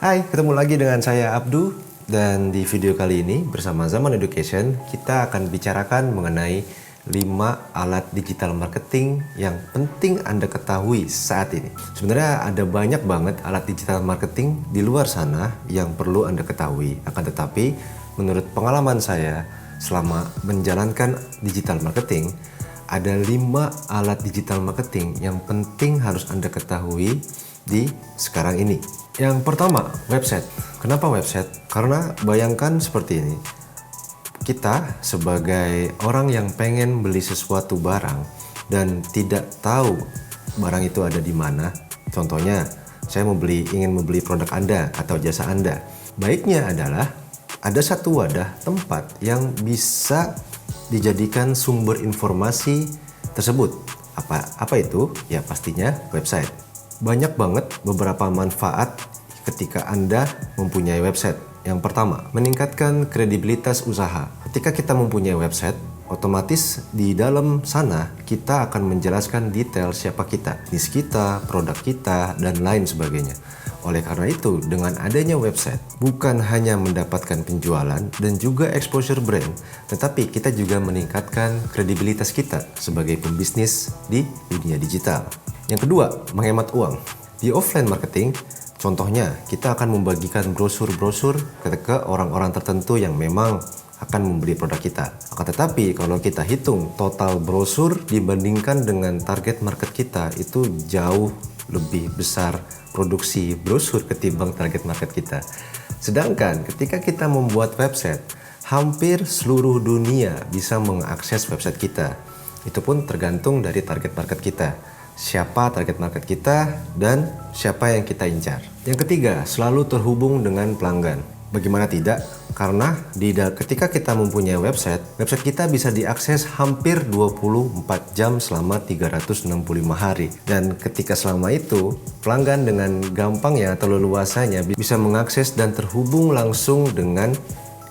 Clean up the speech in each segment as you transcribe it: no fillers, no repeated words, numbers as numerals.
Hai, ketemu lagi dengan saya Abdu, dan di video kali ini bersama Zaman Education kita akan bicarakan mengenai 5 alat digital marketing yang penting Anda ketahui saat ini. Sebenarnya ada banyak banget alat digital marketing di luar sana yang perlu Anda ketahui. Akan tetapi menurut pengalaman saya selama menjalankan digital marketing, ada 5 alat digital marketing yang penting harus Anda ketahui di sekarang ini. Yang pertama, website. Kenapa website? Karena bayangkan seperti ini. Kita sebagai orang yang pengen beli sesuatu barang dan tidak tahu barang itu ada di mana. Contohnya, saya ingin membeli produk Anda atau jasa Anda. Baiknya adalah ada satu wadah tempat yang bisa dijadikan sumber informasi tersebut. Apa itu? Ya pastinya website. Banyak banget beberapa manfaat ketika Anda mempunyai website. Yang pertama, meningkatkan kredibilitas usaha. Ketika kita mempunyai website, otomatis di dalam sana kita akan menjelaskan detail siapa kita, bisnis kita, produk kita, dan lain sebagainya. Oleh karena itu, dengan adanya website, bukan hanya mendapatkan penjualan dan juga exposure brand, tetapi kita juga meningkatkan kredibilitas kita sebagai pembisnis di dunia digital. Yang kedua, menghemat uang. Di offline marketing, contohnya kita akan membagikan brosur-brosur ke orang-orang tertentu yang memang akan membeli produk kita. Akan tetapi kalau kita hitung total brosur dibandingkan dengan target market kita, itu jauh lebih besar produksi brosur ketimbang target market kita. Sedangkan ketika kita membuat website, hampir seluruh dunia bisa mengakses website kita. Itu pun tergantung dari target market kita. Siapa target market kita dan siapa yang kita incar. Yang ketiga, selalu terhubung dengan pelanggan. Bagaimana tidak? Karena ketika kita mempunyai website kita bisa diakses hampir 24 jam selama 365 hari. Dan ketika selama itu, pelanggan dengan gampangnya atau leluasanya bisa mengakses dan terhubung langsung dengan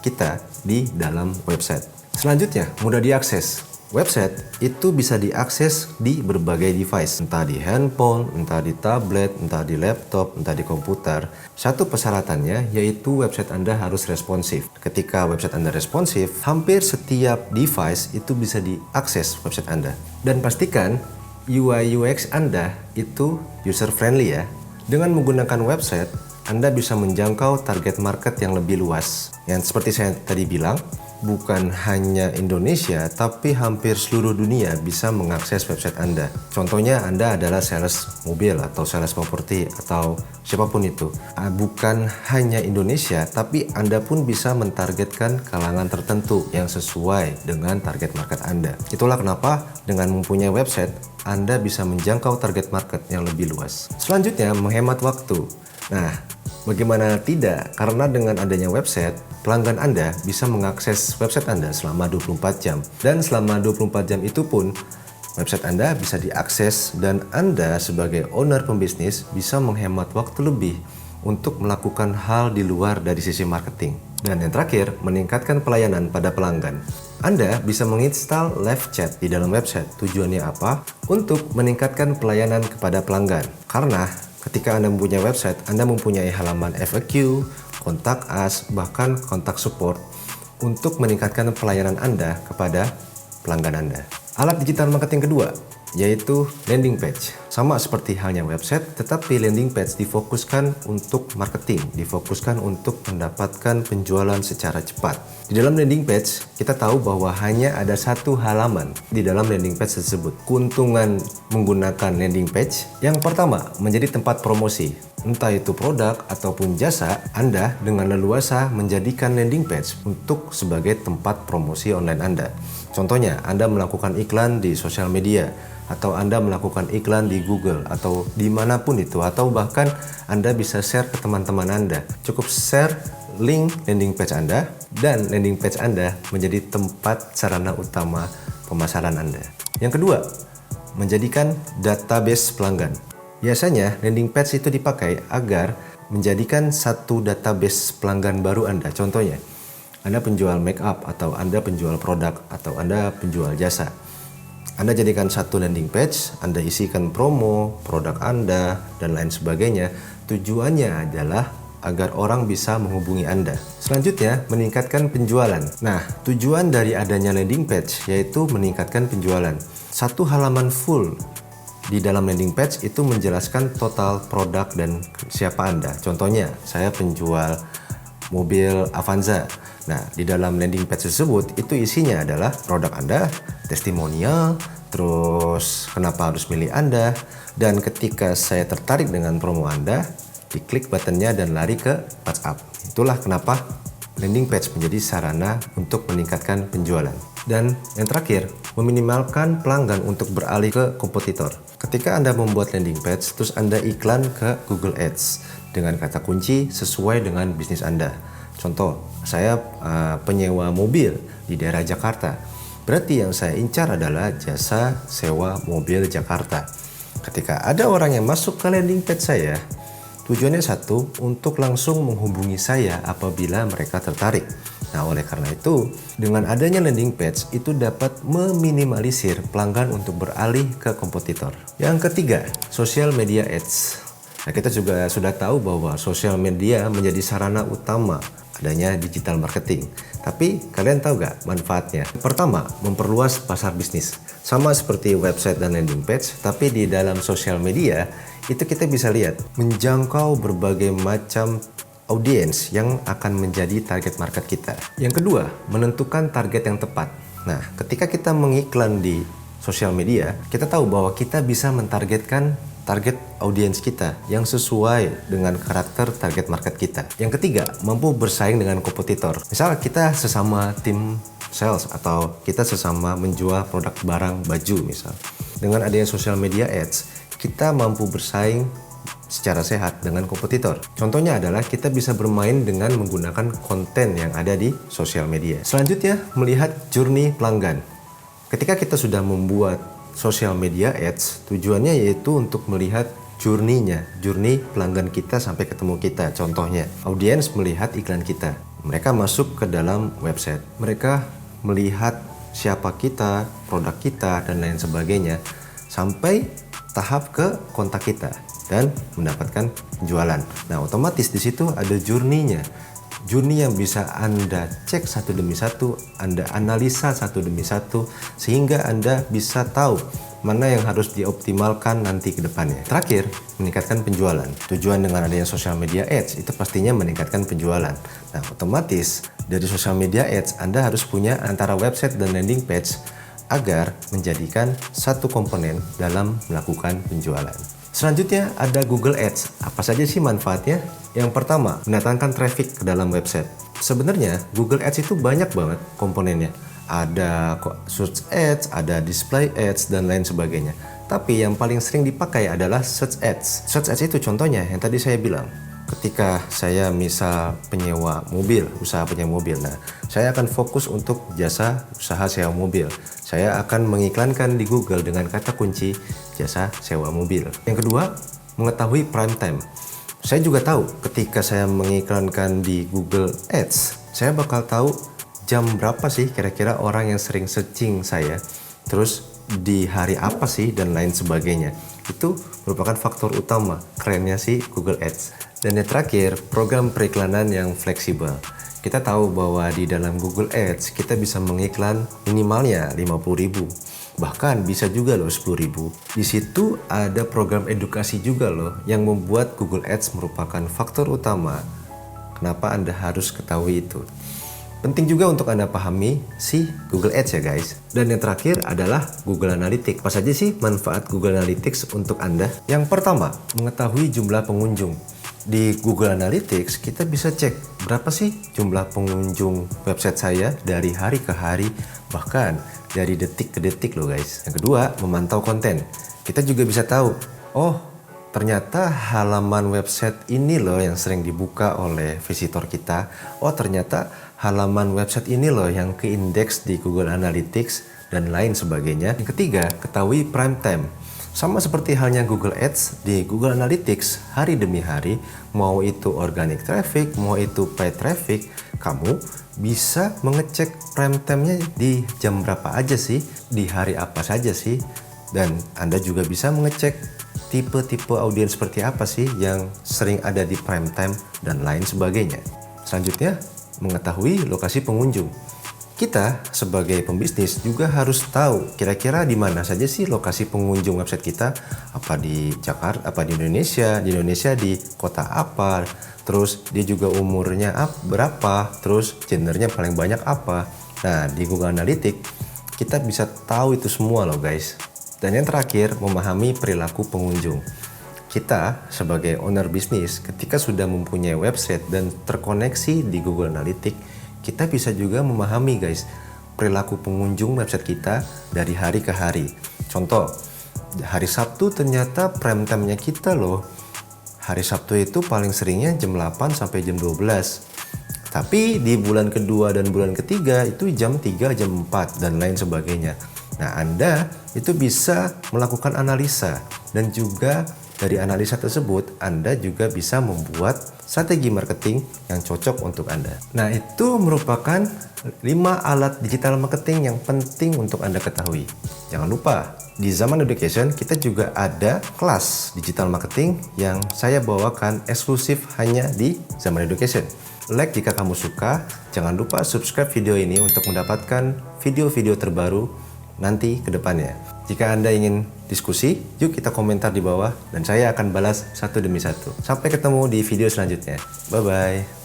kita di dalam website. Selanjutnya, mudah diakses. Website itu bisa diakses di berbagai device, entah di handphone, entah di tablet, entah di laptop, entah di komputer. Satu persyaratannya yaitu website Anda harus responsif. Ketika website Anda responsif, hampir setiap device itu bisa diakses website Anda. Dan pastikan UI UX Anda itu user friendly ya. Dengan menggunakan website, Anda bisa menjangkau target market yang lebih luas. Yang seperti saya tadi bilang, bukan hanya Indonesia, tapi hampir seluruh dunia bisa mengakses website Anda. Contohnya Anda adalah sales mobil atau sales properti atau siapapun itu. Bukan hanya Indonesia, tapi Anda pun bisa mentargetkan kalangan tertentu yang sesuai dengan target market Anda. Itulah kenapa dengan mempunyai website, Anda bisa menjangkau target market yang lebih luas. Selanjutnya, menghemat waktu. Nah, bagaimana tidak? Karena dengan adanya website, pelanggan Anda bisa mengakses website Anda selama 24 jam. Dan selama 24 jam itu pun, website Anda bisa diakses dan Anda sebagai owner pembisnis bisa menghemat waktu lebih untuk melakukan hal di luar dari sisi marketing. Dan yang terakhir, meningkatkan pelayanan pada pelanggan. Anda bisa menginstal live chat di dalam website. Tujuannya apa? Untuk meningkatkan pelayanan kepada pelanggan. Karena ketika Anda mempunyai website, Anda mempunyai halaman FAQ, kontak us, bahkan kontak support untuk meningkatkan pelayanan Anda kepada pelanggan Anda. Alat digital marketing kedua yaitu landing page. Sama seperti halnya website, tetapi landing page difokuskan untuk marketing, difokuskan untuk mendapatkan penjualan secara cepat. Di dalam landing page, kita tahu bahwa hanya ada satu halaman di dalam landing page tersebut. Keuntungan menggunakan landing page, yang pertama, menjadi tempat promosi. Entah itu produk ataupun jasa, Anda dengan leluasa menjadikan landing page untuk sebagai tempat promosi online Anda. Contohnya, Anda melakukan iklan di sosial media, atau Anda melakukan iklan di Google, atau dimanapun itu, atau bahkan Anda bisa share ke teman-teman Anda. Cukup share link landing page Anda, dan landing page Anda menjadi tempat sarana utama pemasaran Anda. Yang kedua, menjadikan database pelanggan. Biasanya landing page itu dipakai agar menjadikan satu database pelanggan baru Anda. Contohnya, Anda penjual make up, atau Anda penjual produk, atau Anda penjual jasa. Anda jadikan satu landing page, Anda isikan promo, produk Anda, dan lain sebagainya. Tujuannya adalah agar orang bisa menghubungi Anda. Selanjutnya, meningkatkan penjualan. Nah, tujuan dari adanya landing page yaitu meningkatkan penjualan. Satu halaman full di dalam landing page itu menjelaskan total produk dan siapa Anda. Contohnya, saya penjual mobil Avanza. Nah, di dalam landing page tersebut itu isinya adalah produk Anda, testimonial, terus kenapa harus milih Anda, dan ketika saya tertarik dengan promo Anda, diklik buttonnya dan lari ke WhatsApp. Itulah kenapa landing page menjadi sarana untuk meningkatkan penjualan. Dan yang terakhir, meminimalkan pelanggan untuk beralih ke kompetitor. Ketika Anda membuat landing page, terus Anda iklan ke Google Ads dengan kata kunci sesuai dengan bisnis Anda. Contoh, saya penyewa mobil di daerah Jakarta. Berarti yang saya incar adalah jasa sewa mobil Jakarta. Ketika ada orang yang masuk ke landing page saya, tujuannya satu, untuk langsung menghubungi saya apabila mereka tertarik. Nah, oleh karena itu, dengan adanya landing page itu dapat meminimalisir pelanggan untuk beralih ke kompetitor. Yang ketiga, social media ads. Nah, kita juga sudah tahu bahwa social media menjadi sarana utama adanya digital marketing. Tapi kalian tahu gak manfaatnya? Pertama, memperluas pasar bisnis. Sama seperti website dan landing page, tapi di dalam social media itu kita bisa lihat menjangkau berbagai macam audiens yang akan menjadi target market kita. Yang kedua, menentukan target yang tepat. Nah, ketika kita mengiklan di sosial media, kita tahu bahwa kita bisa mentargetkan target audiens kita yang sesuai dengan karakter target market kita. Yang ketiga, mampu bersaing dengan kompetitor. Misal kita sesama tim sales atau kita sesama menjual produk barang baju misal. Dengan adanya social media ads, kita mampu bersaing secara sehat dengan kompetitor. Contohnya adalah kita bisa bermain dengan menggunakan konten yang ada di sosial media. Selanjutnya, melihat journey pelanggan. Ketika kita sudah membuat social media ads, tujuannya yaitu untuk melihat journey pelanggan kita sampai ketemu kita. Contohnya, audiens melihat iklan kita. Mereka masuk ke dalam website. Mereka melihat siapa kita, produk kita, dan lain sebagainya. Sampai tahap ke kontak kita dan mendapatkan penjualan. Nah, otomatis di situ ada journey-nya. Journey yang bisa Anda cek satu demi satu, Anda analisa satu demi satu, sehingga Anda bisa tahu mana yang harus dioptimalkan nanti ke depannya. Terakhir, meningkatkan penjualan. Tujuan dengan adanya social media ads itu pastinya meningkatkan penjualan. Nah, otomatis dari social media ads Anda harus punya antara website dan landing page agar menjadikan satu komponen dalam melakukan penjualan. Selanjutnya ada Google Ads. Apa saja sih manfaatnya? Yang pertama, mendatangkan traffic ke dalam website. Sebenarnya Google Ads itu banyak banget komponennya. Ada search ads, ada display ads, dan lain sebagainya. Tapi yang paling sering dipakai adalah search ads. Search ads itu contohnya yang tadi saya bilang. Ketika saya misal penyewa mobil, usaha penyewa mobil. Nah, saya akan fokus untuk jasa usaha sewa mobil. Saya akan mengiklankan di Google dengan kata kunci jasa sewa mobil. Yang kedua, mengetahui prime time. Saya juga tahu ketika saya mengiklankan di Google Ads, saya bakal tahu jam berapa sih kira-kira orang yang sering searching saya. Terus di hari apa sih dan lain sebagainya. Itu merupakan faktor utama kerennya si Google Ads. Dan yang terakhir, program periklanan yang fleksibel. Kita tahu bahwa di dalam Google Ads kita bisa mengiklan minimalnya 50.000. Bahkan bisa juga loh 10.000. Di situ ada program edukasi juga loh yang membuat Google Ads merupakan faktor utama kenapa Anda harus ketahui itu. Penting juga untuk Anda pahami si Google Ads ya guys. Dan yang terakhir adalah Google Analytics. Apa saja sih manfaat Google Analytics untuk Anda? Yang pertama, mengetahui jumlah pengunjung. Di Google Analytics kita bisa cek berapa sih jumlah pengunjung website saya dari hari ke hari, bahkan dari detik ke detik loh guys. Yang kedua, memantau konten. Kita juga bisa tahu, oh ternyata halaman website ini loh yang sering dibuka oleh visitor kita. Oh ternyata halaman website ini loh yang keindeks di Google Analytics dan lain sebagainya. Yang ketiga, ketahui prime time. Sama seperti halnya Google Ads, di Google Analytics hari demi hari, mau itu organic traffic, mau itu paid traffic, kamu bisa mengecek prime time-nya di jam berapa aja sih, di hari apa saja sih, dan Anda juga bisa mengecek tipe-tipe audiens seperti apa sih yang sering ada di prime time dan lain sebagainya. Selanjutnya, mengetahui lokasi pengunjung. Kita sebagai pembisnis juga harus tahu kira-kira di mana saja sih lokasi pengunjung website kita, apa di Jakarta, apa di Indonesia di kota apa, terus dia juga umurnya berapa, terus gendernya paling banyak apa. Nah, di Google Analytics kita bisa tahu itu semua loh guys. Dan yang terakhir, memahami perilaku pengunjung. Kita sebagai owner bisnis ketika sudah mempunyai website dan terkoneksi di Google Analytics, kita bisa juga memahami guys perilaku pengunjung website kita dari hari ke hari. Contoh, hari Sabtu ternyata prime time-nya kita loh. Hari Sabtu itu paling seringnya jam 8 sampai jam 12. Tapi di bulan kedua dan bulan ketiga itu jam 3, jam 4 dan lain sebagainya. Nah, Anda itu bisa melakukan analisa dan juga dari analisa tersebut Anda juga bisa membuat strategi marketing yang cocok untuk Anda. Nah, itu merupakan 5 alat digital marketing yang penting untuk Anda ketahui. Jangan lupa, di Zaman Education kita juga ada kelas digital marketing yang saya bawakan eksklusif hanya di Zaman Education. Like jika kamu suka, jangan lupa subscribe video ini untuk mendapatkan video-video terbaru nanti ke depannya. Jika Anda ingin diskusi, yuk kita komentar di bawah dan saya akan balas satu demi satu. Sampai ketemu di video selanjutnya. Bye-bye.